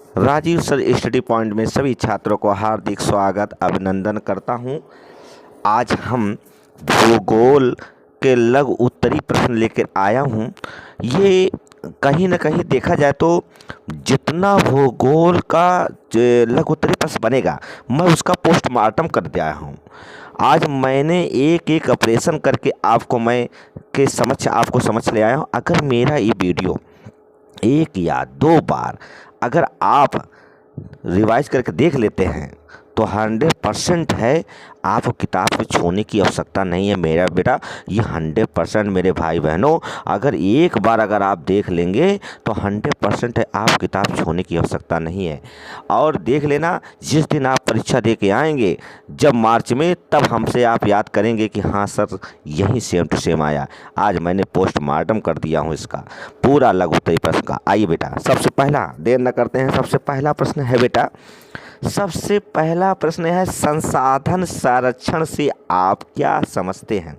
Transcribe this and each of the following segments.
Rajiv sir study point में सभी छात्रों को हार्दिक स्वागत अभिनंदन करता हूं। आज हम भूगोल के लघु उत्तरी प्रश्न लेकर आया हूं। ये कहीं ना कहीं देखा जाए तो जितना भूगोल का लघु उत्तरी प्रश्न बनेगा मैं उसका पोस्टमार्टम कर दिया हूं। आज मैंने एक एक ऑपरेशन करके आपको समझ ले आया हूं। अगर मेरा ये वीडियो एक या दो बार अगर आप रिवाइज करके देख लेते हैं तो 100% है, आपको किताब को छूने की आवश्यकता नहीं है मेरा बेटा। ये 100% मेरे भाई बहनों, अगर एक बार अगर आप देख लेंगे तो 100% है, आप किताब छूने की आवश्यकता नहीं है। और देख लेना, जिस दिन आप परीक्षा दे के आएंगे जब मार्च में, तब हमसे आप याद करेंगे कि हाँ सर यही सेम टू सेम आया। आज मैंने पोस्टमार्टम कर दिया हूँ इसका पूरा लघु उत्तरी प्रश्न का। आइए बेटा, सबसे पहला देर न करते हैं, सबसे पहला प्रश्न है बेटा, सबसे पहला प्रश्न है संसाधन संरक्षण से आप क्या समझते हैं।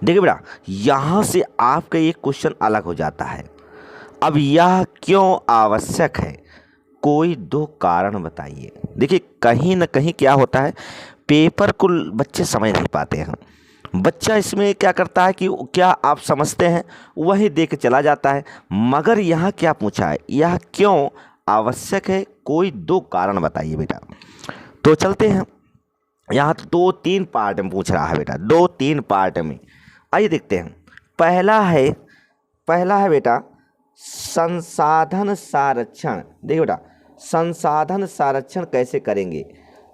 देखिए बेटा, यहाँ से आपका एक क्वेश्चन अलग हो जाता है। अब यह क्यों आवश्यक है, कोई दो कारण बताइए। देखिए कहीं ना कहीं क्या होता है, पेपर को बच्चे समझ नहीं पाते हैं। बच्चा इसमें क्या करता है कि क्या आप समझते हैं वही दे के चला जाता है। मगर यहाँ क्या पूछा है, यह क्यों आवश्यक है, कोई दो कारण बताइए बेटा। तो चलते हैं, यहाँ तो 2-3 पार्ट में पूछ रहा है बेटा, 2-3 पार्ट में। आइए देखते हैं। पहला है बेटा संसाधन संरक्षण। देखिए बेटा, संसाधन संरक्षण कैसे करेंगे।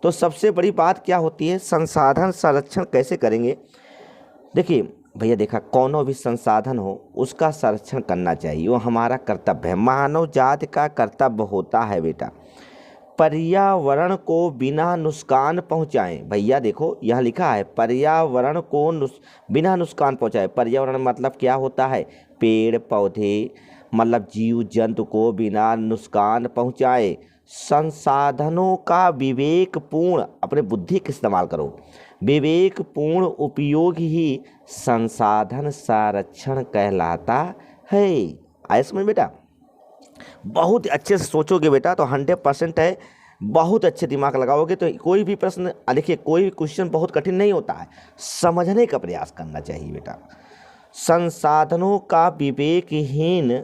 तो सबसे बड़ी बात क्या होती है, संसाधन संरक्षण कैसे करेंगे। देखिए भैया, देखा कौनो भी संसाधन हो उसका संरक्षण करना चाहिए, वो हमारा कर्तव्य है, मानव जाति का कर्तव्य होता है बेटा। पर्यावरण को बिना नुकसान पहुंचाएं। भैया देखो यहाँ लिखा है पर्यावरण को बिना नुकसान पहुंचाए। पर्यावरण मतलब क्या होता है, पेड़ पौधे, मतलब जीव जंतु को बिना नुकसान पहुंचाए। संसाधनों का विवेकपूर्ण, अपने बुद्धि का इस्तेमाल करो, विवेकपूर्ण उपयोग ही संसाधन संरक्षण कहलाता है। आए समझ बेटा, बहुत अच्छे से सोचोगे बेटा तो 100% है, बहुत अच्छे दिमाग लगाओगे तो कोई भी प्रश्न, देखिए कोई भी क्वेश्चन बहुत कठिन नहीं होता है, समझने का प्रयास करना चाहिए बेटा। संसाधनों का विवेकहीन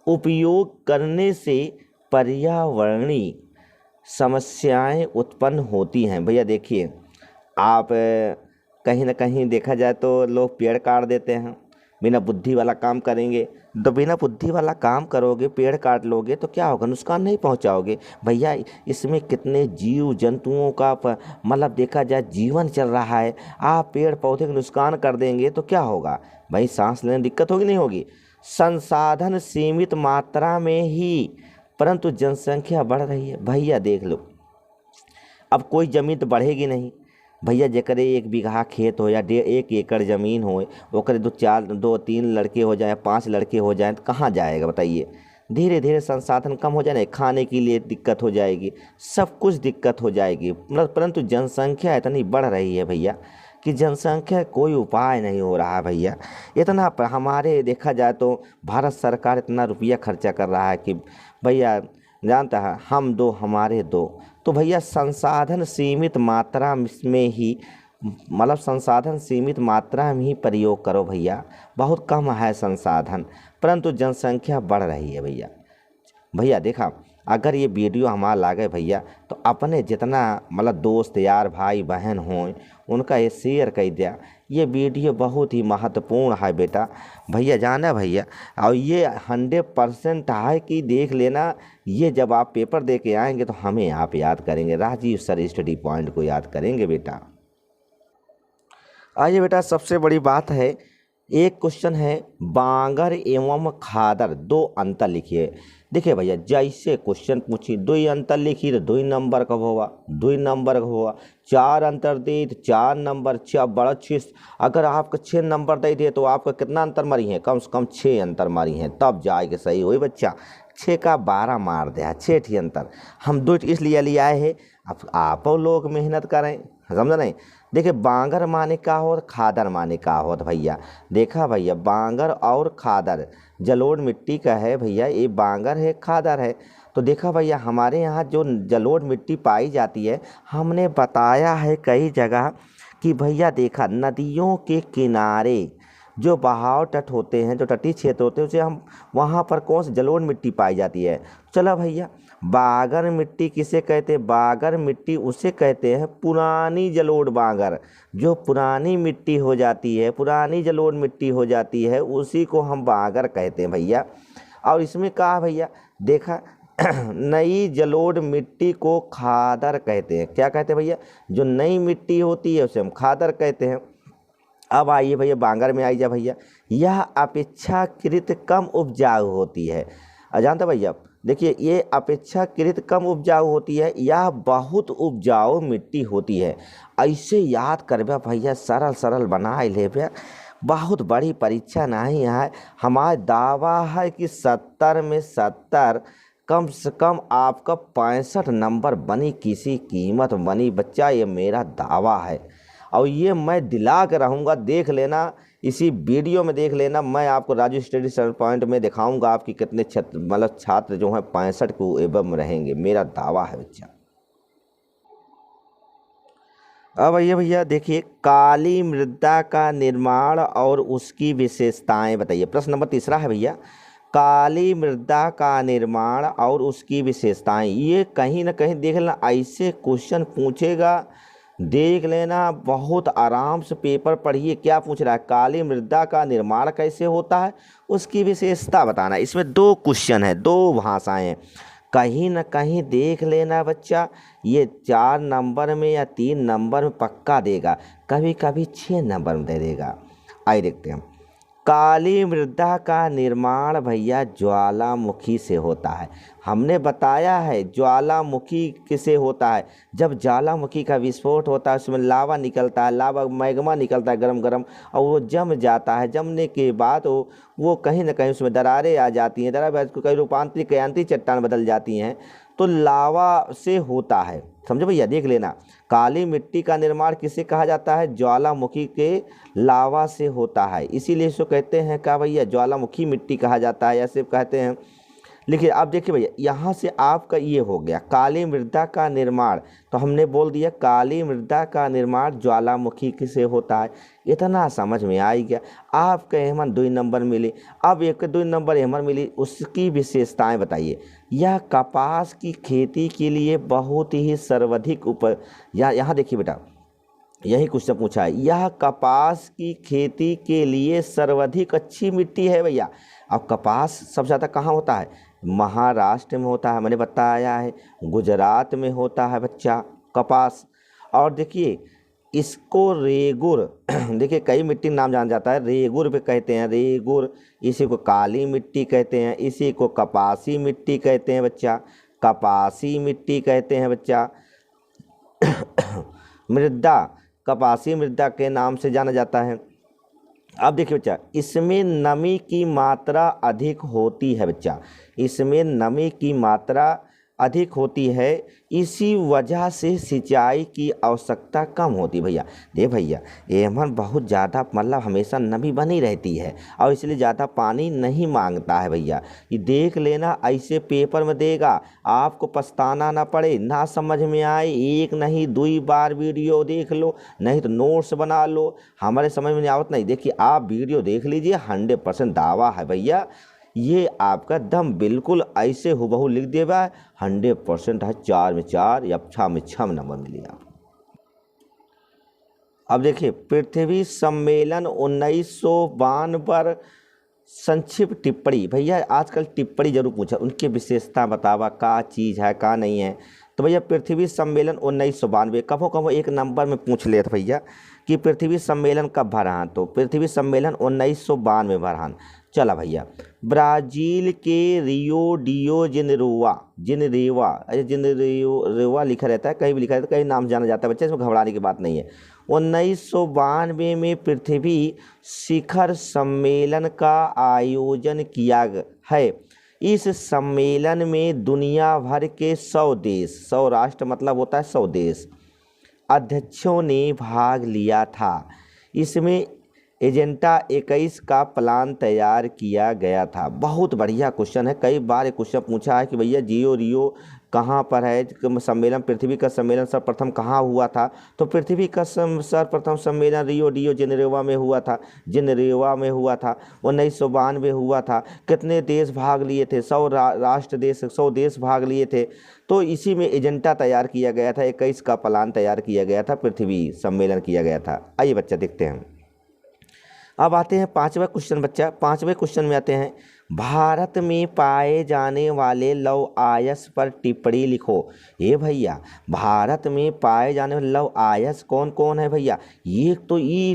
उपयोग करने से पर्यावरणीय समस्याएं उत्पन्न होती हैं। भैया देखिए, आप कहीं ना कहीं देखा जाए तो लोग पेड़ काट देते हैं, बिना बुद्धि वाला काम करेंगे तो बिना बुद्धि वाला काम करोगे, पेड़ काट लोगे तो क्या होगा, नुकसान नहीं पहुंचाओगे। भैया इसमें कितने जीव जंतुओं का मतलब देखा जाए जीवन चल रहा है, आप पेड़ पौधे का नुकसान कर देंगे तो क्या होगा भाई, सांस लेने दिक्कत होगी नहीं होगी। संसाधन सीमित मात्रा में ही, परंतु जनसंख्या बढ़ रही है। भैया देख लो, अब कोई ज़मीन तो बढ़ेगी नहीं भैया, जेकर 1 बीघा खेत हो या 1 एकड़ ज़मीन हो, ओकर 2-3 लड़के हो जाए, 5 लड़के हो जाए तो कहाँ जाएगा बताइए। धीरे धीरे संसाधन कम हो जाए, खाने के लिए दिक्कत हो जाएगी, सब कुछ दिक्कत हो जाएगी। परंतु जनसंख्या इतनी बढ़ रही है भैया कि जनसंख्या कोई उपाय नहीं हो रहा है भैया। इतना हमारे देखा जाए तो भारत सरकार इतना रुपया खर्चा कर रहा है कि भैया जानता है, हम दो हमारे दो। तो भैया संसाधन सीमित मात्रा में ही, मतलब संसाधन सीमित मात्रा में ही प्रयोग करो भैया। बहुत कम है संसाधन, परंतु जनसंख्या बढ़ रही है भैया। भैया देखा, अगर ये वीडियो हमारा लागे भैया तो अपने जितना मतलब दोस्त यार भाई बहन हों उनका ये शेयर कर दिया। ये वीडियो बहुत ही महत्वपूर्ण है बेटा। भैया जाना भैया, और ये 100% है कि देख लेना, ये जब आप पेपर दे के आएंगे तो हमें आप याद करेंगे, राजीव सर स्टडी पॉइंट को याद करेंगे बेटा। आइए बेटा, सबसे बड़ी बात है, एक क्वेश्चन है बांगर एवं खादर, 2 अंतर लिखिए। देखिए भैया, जैसे क्वेश्चन पूछी 2 अंतर लिखी तो 2 नंबर का होगा, 2 नंबर का होगा। 4 अंतर दे तो 4 नंबर, 6 बड़ा 6। अगर आपको 6 नंबर दे दिए तो आपका कितना अंतर मारी है, कम से कम 6 अंतर मारी हैं, तब जाएगा सही हुई बच्चा। 6 का 12 मार दिया, 6 अंतर। हम 2 इसलिए ले आए हैं, अब आप लोग मेहनत करें, समझा नहीं। देखिए बांगर माने का हो और खादर माने का हो भैया। देखा भैया बांगर और खादर जलोढ़ मिट्टी का है भैया, ये बांगर है खादर है। तो देखा भैया हमारे यहाँ जो जलोढ़ मिट्टी पाई जाती है, हमने बताया है कई जगह कि भैया देखा नदियों के किनारे जो बहाव तट होते हैं, जो तटीय क्षेत्र होते हैं, उसे हम वहाँ पर कौन सी जलोढ़ मिट्टी पाई जाती है। चलो भैया बागर मिट्टी किसे कहते हैं? बागर मिट्टी उसे कहते हैं पुरानी जलोढ़ बागर, जो पुरानी मिट्टी हो जाती है, पुरानी जलोढ़ मिट्टी हो जाती है, उसी को हम बागर कहते हैं भैया। और इसमें कहा भैया देखा नई जलोढ़ मिट्टी को खादर कहते हैं। क्या कहते हैं भैया? जो नई मिट्टी होती है उसे हम खादर कहते हैं। अब आइए भैया बांगर में आई जा भैया, यह अपेक्षाकृत कम उपजाऊ होती है। जानते भैया देखिए ये अपेक्षाकृत कम उपजाऊ होती है, यह बहुत उपजाऊ मिट्टी होती है। ऐसे याद करबे भैया, सरल सरल बना ले भैया, बहुत बड़ी परीक्षा नहीं है। हमारा दावा है कि 70 में 70 कम से कम आपका 65 नंबर बनी, किसी कीमत बनी बच्चा, ये मेरा दावा है। और ये मैं दिला के रहूँगा, देख लेना इसी वीडियो में, देख लेना। मैं आपको राजू स्टडी सेंटर पॉइंट में दिखाऊंगा आपकी कितने छात्र जो हैं 65 को एवं रहेंगे, मेरा दावा है बच्चा। अब ये भैया देखिए काली मृदा का निर्माण और उसकी विशेषताएं बताइए। प्रश्न नंबर 3 है भैया, काली मृदा का निर्माण और उसकी विशेषताएं। ये कहीं ना कहीं देख लेना, ऐसे क्वेश्चन पूछेगा, देख लेना, बहुत आराम से पेपर पढ़िए। क्या पूछ रहा है? काली मृदा का निर्माण कैसे होता है, उसकी विशेषता बताना। इसमें 2 क्वेश्चन है, 2 भाषाएं हैं, कहीं ना कहीं देख लेना बच्चा। ये 4 नंबर में या 3 नंबर में पक्का देगा, कभी कभी 6 नंबर में दे देगा। आइए देखते हैं। काली मृदा का निर्माण भैया ज्वालामुखी से होता है। हमने बताया है ज्वालामुखी किसे होता है, जब ज्वालामुखी का विस्फोट होता है, उसमें लावा निकलता है, लावा मैग्मा निकलता है गरम गरम, और वो जम जाता है। जमने के बाद वो कहीं ना कहीं उसमें दरारें आ जाती हैं, दरार कहीं रूपांतरित यांत्रिक चट्टान बदल जाती हैं, तो लावा से होता है। समझो भैया, देख लेना, काली मिट्टी का निर्माण किसे कहा जाता है? ज्वालामुखी के लावा से होता है, इसीलिए इसको कहते हैं क्या भैया? ज्वालामुखी मिट्टी कहा जाता है, ऐसे कहते हैं। लिखिए आप देखिए भैया, यहाँ से आपका ये हो गया काली मृदा का निर्माण, तो हमने बोल दिया काली मृदा का निर्माण ज्वालामुखी से होता है। इतना समझ में आ गया। आपका एमन 2 नंबर मिली। अब 1-2 नंबर एमन मिली, उसकी विशेषताएं बताइए। यह कपास की खेती के लिए बहुत ही सर्वाधिक यहाँ देखिए बेटा, यही क्वेश्चन पूछा है, यह कपास की खेती के लिए सर्वाधिक अच्छी मिट्टी है भैया। अब कपास सबसे ज़्यादा कहाँ होता है? महाराष्ट्र में होता है, मैंने बताया है। गुजरात में होता है बच्चा कपास। और देखिए इसको रेगुर देखिए कई मिट्टी नाम जाना जाता है, रेगुर पे कहते हैं, रेगुर। इसी को काली मिट्टी कहते हैं, इसी को कपासी मिट्टी कहते हैं बच्चा, कपासी मिट्टी कहते हैं बच्चा। मृदा कपासी मृदा के नाम से जाना जाता है। अब देखिए बच्चा, इसमें नमी की मात्रा अधिक होती है बच्चा, इसमें नमी की मात्रा अधिक होती है, इसी वजह से सिंचाई की आवश्यकता कम होती भैया। दे भैया एमन बहुत ज़्यादा मतलब हमेशा नमी बनी रहती है और इसलिए ज़्यादा पानी नहीं मांगता है भैया। ये देख लेना, ऐसे पेपर में देगा, आपको पछताना ना पड़े। ना समझ में आए 1 नहीं 2 बार वीडियो देख लो, नहीं तो नोट्स बना लो। हमारे समझ में नहीं आवत नहीं, देखिए आप वीडियो देख लीजिए, 100% दावा है भैया, ये आपका दम बिल्कुल ऐसे हुबहू लिख देगा, 100% है। 4 में 4 या 6 में 6 नंबर मिलेगा। अब देखिए पृथ्वी सम्मेलन 1952 पर संक्षिप्त टिप्पणी। भैया आजकल टिप्पणी जरूर पूछा, उनकी विशेषता बतावा, का चीज़ है का नहीं है। तो भैया पृथ्वी सम्मेलन 1992 कभो 1 नंबर में पूछ लेते भैया कि पृथ्वी सम्मेलन कब भरान, तो पृथ्वी सम्मेलन 1992 भरान। चला भैया, ब्राज़ील के रियो डियो जिनेरोवा लिखा रहता है, कहीं भी लिखा रहता है, कहीं नाम जाना जाता है बच्चा, इसमें घबराने की बात नहीं है। 1992 में पृथ्वी शिखर सम्मेलन का आयोजन किया है। इस सम्मेलन में दुनिया भर के 100 देश, 100 राष्ट्र मतलब होता है 100 देश, अध्यक्षों ने भाग लिया था। इसमें एजेंडा 21 का प्लान तैयार किया गया था। बहुत बढ़िया क्वेश्चन है, कई बार ये क्वेश्चन पूछा है कि भैया जियो रियो कहाँ पर है, सम्मेलन पृथ्वी का सम्मेलन सर्वप्रथम कहाँ हुआ था। तो पृथ्वी का सर्वप्रथम सम्मेलन रियो डी जेनेरोवा में हुआ था, 1992 हुआ था। कितने देश भाग लिए थे, 100 राष्ट्र देश, 100 देश भाग लिए थे। तो इसी में एजेंडा तैयार किया गया था, 21 का प्लान तैयार किया गया था, पृथ्वी सम्मेलन किया गया था। आइए बच्चा देखते हैं। अब आते हैं 5वां क्वेश्चन बच्चा। 5वें क्वेश्चन में आते हैं, भारत में पाए जाने वाले लौह अयस्क पर टिप्पणी लिखो। ये भैया भारत में पाए जाने वाले लौह अयस्क कौन कौन है भैया? ये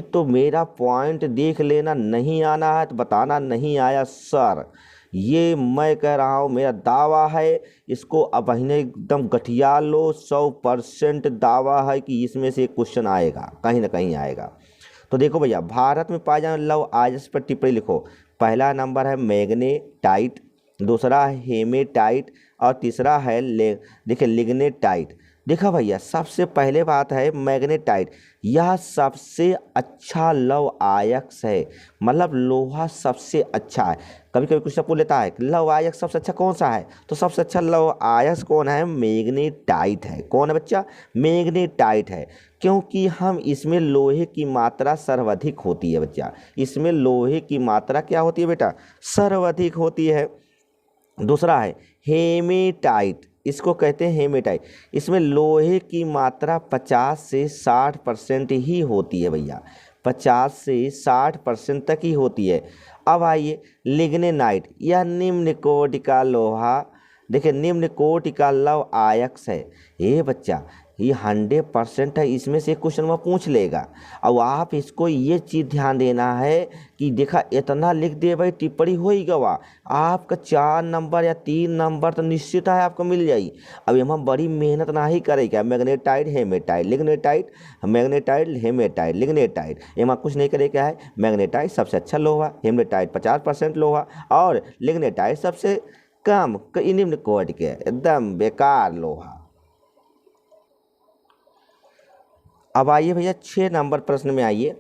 तो मेरा पॉइंट देख लेना, नहीं आना है तो बताना नहीं आया सर। ये मैं कह रहा हूँ, मेरा दावा है, इसको अब एकदम गठिया लो। 100% दावा है कि इसमें से एक क्वेश्चन आएगा, कहीं ना कहीं आएगा। तो देखो भैया, भारत में पाए जाने वाले लौह अयस्क पर टिप्पणी लिखो। पहला नंबर है मैग्नेटाइट, दूसरा है हेमेटाइट और तीसरा है देखिए लिग्नेटाइट। देखा भैया, सबसे पहले बात है मैग्नेटाइट। यह सबसे अच्छा लौह अयस्क है, मतलब लोहा सबसे अच्छा है। कभी कभी कुछ पूछ लेता है लौह अयस्क सबसे अच्छा कौन सा है, तो सबसे अच्छा लौह अयस्क कौन है? मैग्नेटाइट है। कौन है बच्चा? मैग्नेटाइट है, क्योंकि हम इसमें लोहे की मात्रा सर्वाधिक होती है बच्चा। इसमें लोहे की मात्रा क्या होती है बेटा? सर्वाधिक होती है। दूसरा है हेमेटाइट, इसको कहते हैं हेमेटाइट। इसमें लोहे की मात्रा 50 से 60% ही होती है भैया, 50 से 60% तक ही होती है। अब आइए लिग्नेनाइट, यह निम्न कोटि का लोहा, देखिए निम्न कोटि का लौह अयस्क है। ये बच्चा ये 100% है, इसमें से क्वेश्चन में पूछ लेगा। अब आप इसको ये चीज़ ध्यान देना है कि देखा इतना लिख दे भाई, टिप्पणी हो ही गवा, आपका 4 नंबर या 3 नंबर तो निश्चित है आपको मिल जाई। अब हम बड़ी मेहनत ना ही करेगा, मैग्नेटाइट हेमेटाइट, लिग्नेटाइट मैग्नेटाइट हेमेटाइट लिग्नेटाइट, एमा कुछ नहीं करेगा है। मैग्नेटाइट सबसे अच्छा लोहा, हेमेटाइट 50% लोहा और लिग्नेटाइट सबसे कम निम्न कोटि के एकदम बेकार लोहा। अब आइए भैया 6 नंबर प्रश्न में आइए।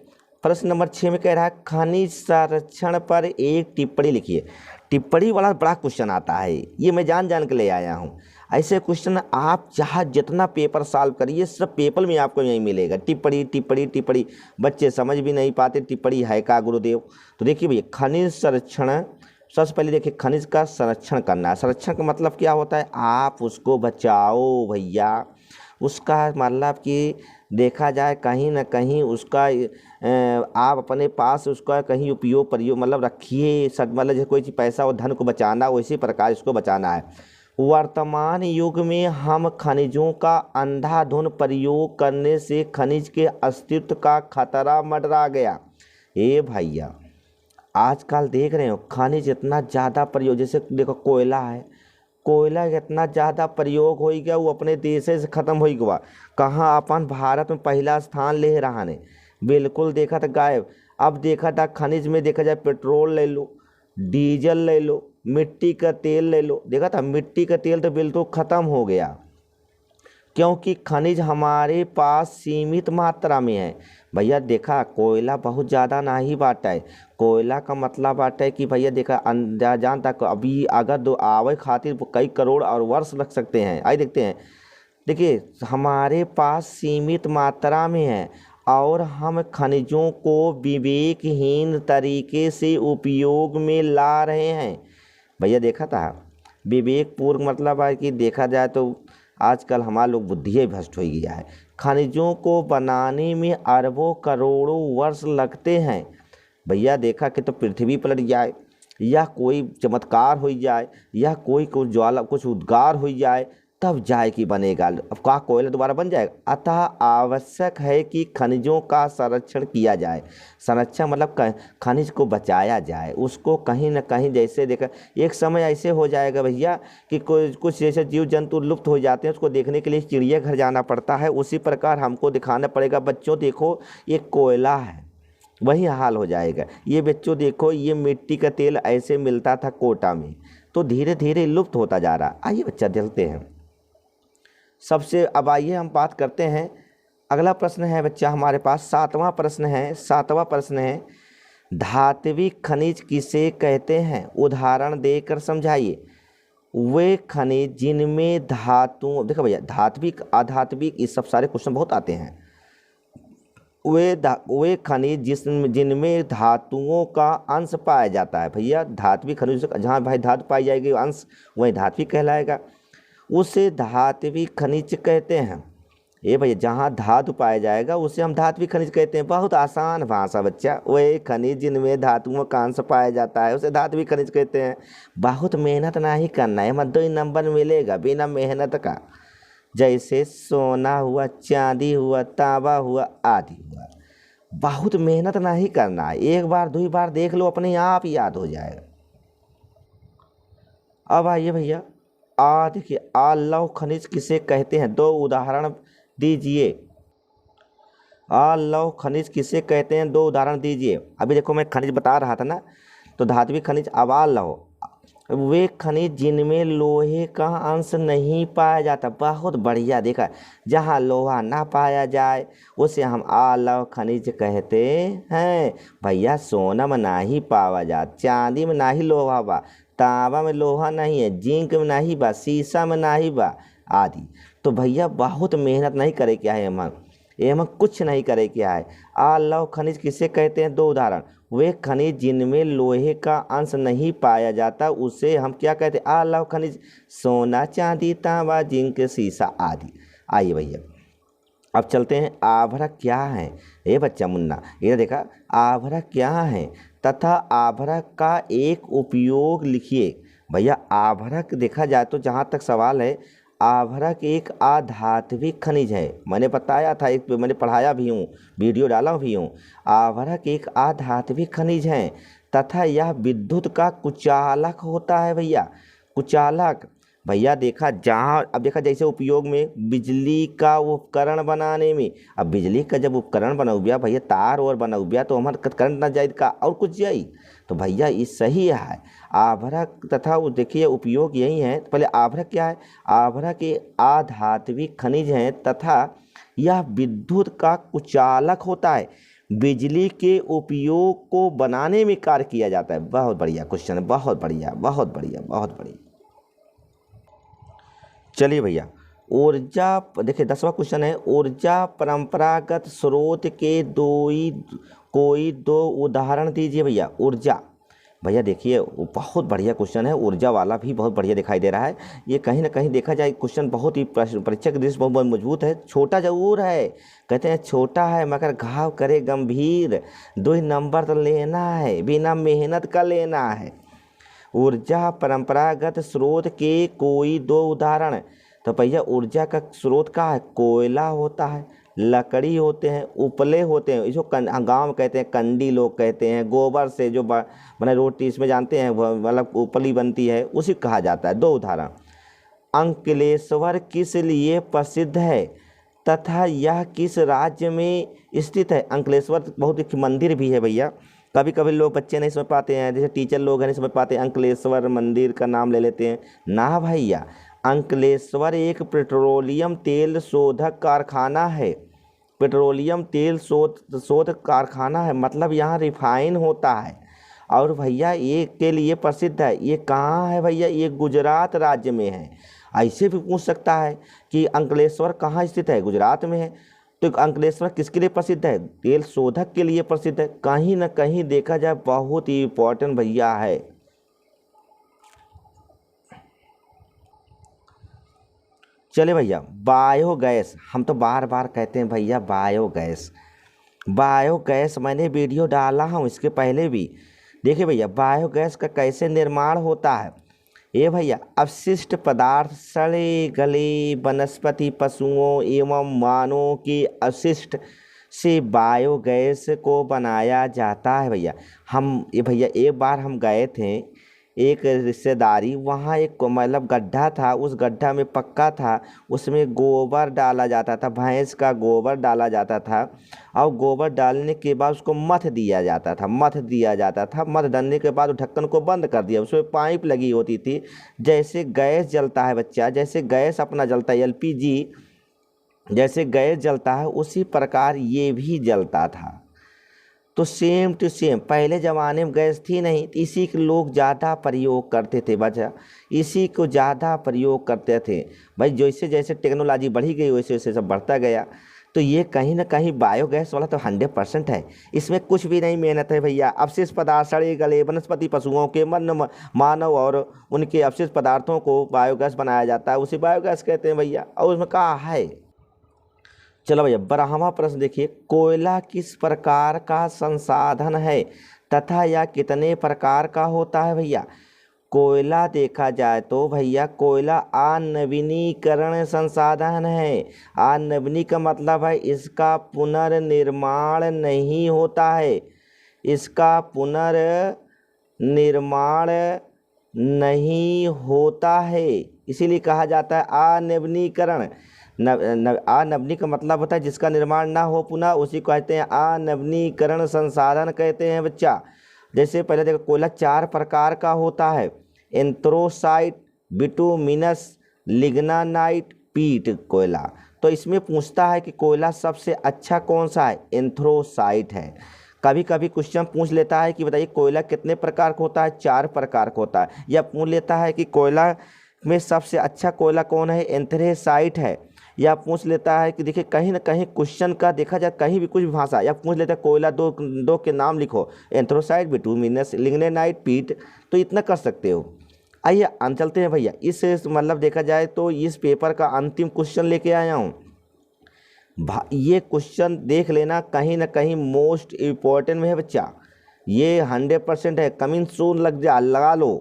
प्रश्न नंबर 6 में कह रहा है खनिज संरक्षण पर एक टिप्पणी लिखिए। टिप्पणी वाला बड़ा क्वेश्चन आता है, ये मैं जान के ले आया हूँ। ऐसे क्वेश्चन आप चाहे जितना पेपर सॉल्व करिए, सिर्फ पेपर में आपको यही मिलेगा, टिप्पणी टिप्पणी टिप्पणी। बच्चे समझ भी नहीं पाते टिप्पणी है का गुरुदेव। तो देखिए भैया, खनिज संरक्षण, सबसे पहले देखिए खनिज का संरक्षण करना है। संरक्षण का मतलब क्या होता है? आप उसको बचाओ भैया, उसका मतलब कि देखा जाए कहीं ना कहीं उसका आप अपने पास उसका कहीं उपयोग प्रयोग मतलब रखिए। मतलब जैसे कोई चीज़ पैसा और धन को बचाना, उसी प्रकार इसको बचाना है। वर्तमान युग में हम खनिजों का अंधाधुंध प्रयोग करने से खनिज के अस्तित्व का खतरा मंडरा गया। ये भैया आजकल देख रहे हो खनिज इतना ज़्यादा प्रयोग, जैसे देखो कोयला है, कोयला इतना ज़्यादा प्रयोग हो गया, वो अपने देश से ख़त्म हो गया। कहाँ अपन भारत में पहला स्थान ले रहा ने, बिल्कुल देखा था गायब। अब देखा था खनिज में देखा जाए पेट्रोल ले लो, डीजल ले लो, मिट्टी का तेल ले लो, देखा था मिट्टी का तेल तो बिल्कुल ख़त्म हो गया, क्योंकि खनिज हमारे पास सीमित मात्रा में है। भैया देखा कोयला बहुत ज़्यादा ना ही बाटा है। कोयला का मतलब बाटा है कि भैया देखा जान तक अभी अगर दो आवे खातिर कई करोड़ और वर्ष लग सकते हैं। आइए देखते हैं, देखिए हमारे पास सीमित मात्रा में है और हम खनिजों को विवेकहीन तरीके से उपयोग में ला रहे हैं। भैया देखा था विवेकपूर्ण मतलब है कि देखा जाए तो आजकल हमारे लोग बुद्धि भ्रष्ट हो गया है। खनिजों को बनाने में अरबों करोड़ों वर्ष लगते हैं। भैया देखा कि तो पृथ्वी पलट जाए या कोई चमत्कार हो जाए या कोई ज्वाला कुछ उद्गार हो जाए तब जाए कि बनेगा, अब का कोयला दोबारा बन जाएगा। अतः आवश्यक है कि खनिजों का संरक्षण किया जाए। संरक्षण मतलब खनिज को बचाया जाए, उसको कहीं ना कहीं, जैसे देखा एक समय ऐसे हो जाएगा भैया कि कुछ जैसे जीव जंतु लुप्त हो जाते हैं, उसको देखने के लिए चिड़ियाघर जाना पड़ता है। उसी प्रकार हमको दिखाना पड़ेगा बच्चों देखो ये कोयला है, वही हाल हो जाएगा। ये बच्चों देखो ये मिट्टी का तेल ऐसे मिलता था कोटा में, तो धीरे धीरे लुप्त होता जा रहा। आइए बच्चा देखते हैं सबसे। अब आइए हम बात करते हैं अगला प्रश्न है बच्चा हमारे पास, सातवां प्रश्न है, धात्विक खनिज किसे कहते हैं? उदाहरण देकर समझाइए। वे खनिज जिनमें धातु, देखो भैया धात्विक अधात्विक इस सब सारे क्वेश्चन बहुत आते हैं। वे खनिज जिनमें धातुओं का अंश पाया जाता है। भैया धात्विक खनिज जहाँ भाई धातु पाई जाएगी अंश वही धात्विक कहलाएगा, उसे धात्विक खनिज कहते हैं। ये भैया जहाँ धातु पाया जाएगा उसे हम धात्विक खनिज कहते हैं। बहुत आसान भाषा बच्चा। वे खनिज जिनमें धातुओं का अंश पाया जाता है उसे धात्विक खनिज कहते हैं। बहुत मेहनत नहीं करना है, मत 2 नंबर मिलेगा बिना मेहनत का। जैसे सोना हुआ, चांदी हुआ, तांबा हुआ आदि हुआ। बहुत मेहनत नहीं करना है, 1 बार 2 बार देख लो अपने आप याद हो जाएगा। अब आइए भैया देखिए अलौह खनिज किसे कहते हैं? 2 उदाहरण दीजिए। अलौह खनिज किसे कहते हैं? 2 उदाहरण दीजिए। अभी देखो मैं खनिज बता रहा था ना, तो धात्विक खनिज, अब अलौह वे खनिज जिनमें लोहे का अंश नहीं पाया जाता। बहुत बढ़िया, देखा जहाँ लोहा ना पाया जाए उसे हम अलौह खनिज कहते हैं। भैया सोना में ना ही पावा जाता, चांदी में ना ही लोहा बा, तांबा में लोहा नहीं है, जिंक में नहीं बा, शीशा में नहीं बा आदि। तो भैया बहुत मेहनत नहीं करे क्या है, हम कुछ नहीं करे क्या है। अलौह खनिज किसे कहते हैं? 2 उदाहरण। वे खनिज जिनमें लोहे का अंश नहीं पाया जाता उसे हम क्या कहते हैं? अलौह खनिज। सोना, चांदी, तांबा, जिंक, शीशा आदि। आइए भैया अब चलते हैं, आभरक क्या है? ये बच्चा मुन्ना ये देखा, आभरक क्या है तथा आभरक का एक उपयोग लिखिए। भैया आभरक देखा जाए तो जहाँ तक सवाल है, आभरक एक अधात्विक खनिज है। मैंने बताया था, एक मैंने पढ़ाया भी हूँ, वीडियो डाला भी हूँ। आभरक एक अधात्विक खनिज है तथा यह विद्युत का कुचालक होता है। भैया कुचालक, भैया देखा जहाँ, अब देखा जैसे उपयोग में बिजली का उपकरण बनाने में, अब बिजली का जब उपकरण बना हुआ भैया, तार और बना हुआ तो हमारा करंट ना जाए का और कुछ जाए, तो भैया ये सही है। आभरक तथा वो देखिए उपयोग यही है। तो पहले आभरक क्या है? आभरक एक अधात्विक खनिज है तथा यह विद्युत का कुचालक होता है, बिजली के उपयोग को बनाने में कार्य किया जाता है। बहुत बढ़िया क्वेश्चन है, बहुत बढ़िया बहुत बढ़िया बहुत बढ़िया। चलिए भैया ऊर्जा, देखिए 10वां क्वेश्चन है, ऊर्जा परंपरागत स्रोत के कोई 2 उदाहरण दीजिए। भैया ऊर्जा, भैया देखिए वो बहुत बढ़िया क्वेश्चन है, ऊर्जा वाला भी बहुत बढ़िया दिखाई दे रहा है। ये कहीं ना कहीं देखा जाए क्वेश्चन बहुत ही परीक्षा की दृष्टि से बहुत मजबूत है। छोटा जरूर है, कहते हैं छोटा है मगर घाव करे गंभीर। 2 नंबर तो लेना है, बिना मेहनत का लेना है। ऊर्जा परंपरागत स्रोत के कोई 2 उदाहरण। तो भैया ऊर्जा का स्रोत का है, कोयला होता है, लकड़ी होते हैं, उपले होते हैं, इसको गाँव में कहते हैं कंडी, लोग कहते हैं। गोबर से जो मैंने रोटी इसमें जानते हैं मतलब उपली बनती है, उसी कहा जाता है। 2 उदाहरण। अंकलेश्वर किस लिए प्रसिद्ध है तथा यह किस राज्य में स्थित है? अंकलेश्वर बहुत एक मंदिर भी है भैया, कभी कभी लोग बच्चे नहीं समझ पाते हैं, जैसे टीचर लोग नहीं समझ पाते, अंकलेश्वर मंदिर का नाम ले लेते हैं ना। भैया अंकलेश्वर एक पेट्रोलियम तेल शोधक कारखाना है। पेट्रोलियम तेल शोध कारखाना है, मतलब यहाँ रिफाइन होता है। और भैया ये के लिए प्रसिद्ध है। ये कहाँ है भैया? ये गुजरात राज्य में है। ऐसे भी पूछ सकता है कि अंकलेश्वर कहाँ स्थित है? गुजरात में है। तो अंकलेश्वर किसके लिए प्रसिद्ध है? तेल शोधक के लिए प्रसिद्ध है। कहीं ना कहीं देखा जाए बहुत ही इम्पोर्टेंट भैया है। चले भैया बायोगैस, हम तो बार बार कहते हैं भैया बायोगैस। बायोगैस मैंने वीडियो डाला हूँ इसके पहले भी। देखिए भैया बायोगैस का कैसे निर्माण होता है। ये भैया अपशिष्ट पदार्थ, सड़े गले वनस्पति, पशुओं एवं मानवों के अपशिष्ट से बायोगैस को बनाया जाता है। भैया भैया एक बार हम गए थे एक रिश्तेदारी, वहाँ एक मतलब गड्ढा था, उस गड्ढा में पक्का था, उसमें गोबर डाला जाता था, भैंस का गोबर डाला जाता था। और गोबर डालने के बाद उसको मथ दिया जाता था, मथ डालने के बाद ढक्कन को बंद कर दिया। उसमें पाइप लगी होती थी, जैसे गैस जलता है बच्चा, जैसे गैस अपना जलता है, LPG जैसे गैस जलता है उसी प्रकार ये भी जलता था। तो सेम टू सेम, पहले ज़माने में गैस थी नहीं, तो इसी के लोग ज़्यादा प्रयोग करते थे बच्चा, इसी को ज़्यादा प्रयोग करते थे भाई। जैसे जैसे टेक्नोलॉजी बढ़ी गई वैसे वैसे सब बढ़ता गया। तो ये कहीं ना कहीं बायोगैस वाला तो 100% है, इसमें कुछ भी नहीं मेहनत है भैया। अवशेष पदार्थ, सड़े गले वनस्पति, पशुओं के मानव और उनके अवशेष पदार्थों को बायोगैस बनाया जाता है, उसे बायोगैस कहते हैं भैया। और उसमें कहा है, चलो भैया 12वां प्रश्न देखिए, कोयला किस प्रकार का संसाधन है तथा यह कितने प्रकार का होता है भैया। कोयला देखा जाए तो भैया कोयला अनवीनीकरण संसाधन है। अनवीनी का मतलब है इसका पुनर्निर्माण नहीं होता है, इसका पुनर्निर्माण नहीं होता है, इसीलिए कहा जाता है अनवीनीकरण। अनवीनी का मतलब होता है जिसका निर्माण ना हो पुनः, उसी को कहते हैं अनवीनीकरण संसाधन कहते हैं बच्चा। जैसे पहले देखो, कोयला 4 प्रकार का होता है, एंथ्रोसाइट, बिटुमिनस, लिग्नानाइट, पीट कोयला। तो इसमें पूछता है कि कोयला सबसे अच्छा कौन सा है, एंथ्रोसाइट है। कभी कभी क्वेश्चन पूछ लेता है कि बताइए कोयला कितने प्रकार का होता है, 4 प्रकार का होता है। या पूछ लेता है कि कोयला में सबसे अच्छा कोयला कौन है, एंथ्रेसाइट है। या पूछ लेता है कि देखिए कहीं ना कहीं क्वेश्चन का देखा जाए, कहीं भी कुछ भी भाषा, या पूछ लेता है कोयला दो के नाम लिखो, एंथ्रोसाइट, बिटुमिनस, लिग्नानाइट, पीट। तो इतना कर सकते हो। आइए चलते हैं भैया, इस मतलब देखा जाए तो इस पेपर का अंतिम क्वेश्चन लेके आया हूँ। ये क्वेश्चन देख लेना, कहीं ना कहीं मोस्ट इम्पोर्टेंट में है बच्चा, ये 100% है। कमिंग सून लगा लो।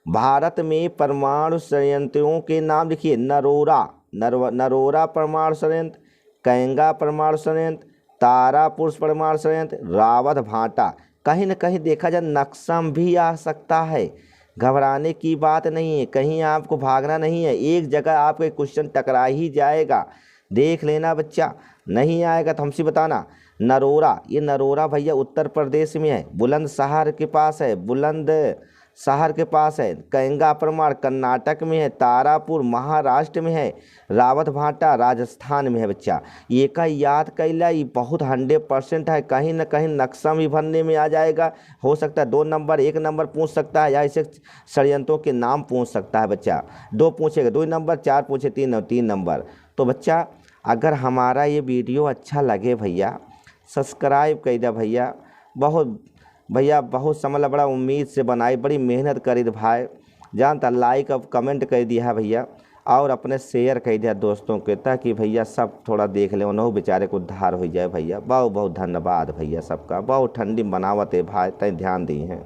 भारत में परमाणु संयंत्रों के नाम लिखिए, नरोरा परमाणु संयंत्र, कैंगा परमाणु संयंत्र, तारापुर परमाणु संयंत्र, रावत भाटा। कहीं ना कहीं देखा जाए नक्शा भी आ सकता है, घबराने की बात नहीं है, कहीं आपको भागना नहीं है, एक जगह आपके क्वेश्चन टकरा ही जाएगा। देख लेना बच्चा, नहीं आएगा तो हमसे बताना। नरोरा, ये नरोरा भैया उत्तर प्रदेश में है, बुलंदशहर के पास है, बुलंदशहर के पास है। कैंगा परमाणु कर्नाटक में है, तारापुर महाराष्ट्र में है, रावत भाटा राजस्थान में है बच्चा। ये का याद कैला, ये बहुत 100% है, कहीं ना कहीं नक्शा भी भरने में आ जाएगा। हो सकता है 2 नंबर 1 नंबर पूछ सकता है, या ऐसे षड्यंत्रों के नाम पूछ सकता है बच्चा। 2 पूछेगा 2 नंबर, 4 पूछे 3 नंबर। तो बच्चा अगर हमारा ये वीडियो अच्छा लगे भैया, सब्सक्राइब कर दिया भैया। बहुत समझ बड़ा उम्मीद से बनाई, बड़ी मेहनत करी भाई, जानता। लाइक अब कमेंट कर दिया है भैया, और अपने शेयर कर दिया दोस्तों के, ताकि भैया सब थोड़ा देख ले, उन्होंने बेचारे को उद्धार हो जाए भैया। बहुत बहुत धन्यवाद भैया सबका। बहुत ठंडी बनावत है भाई, तय ध्यान दी हैं।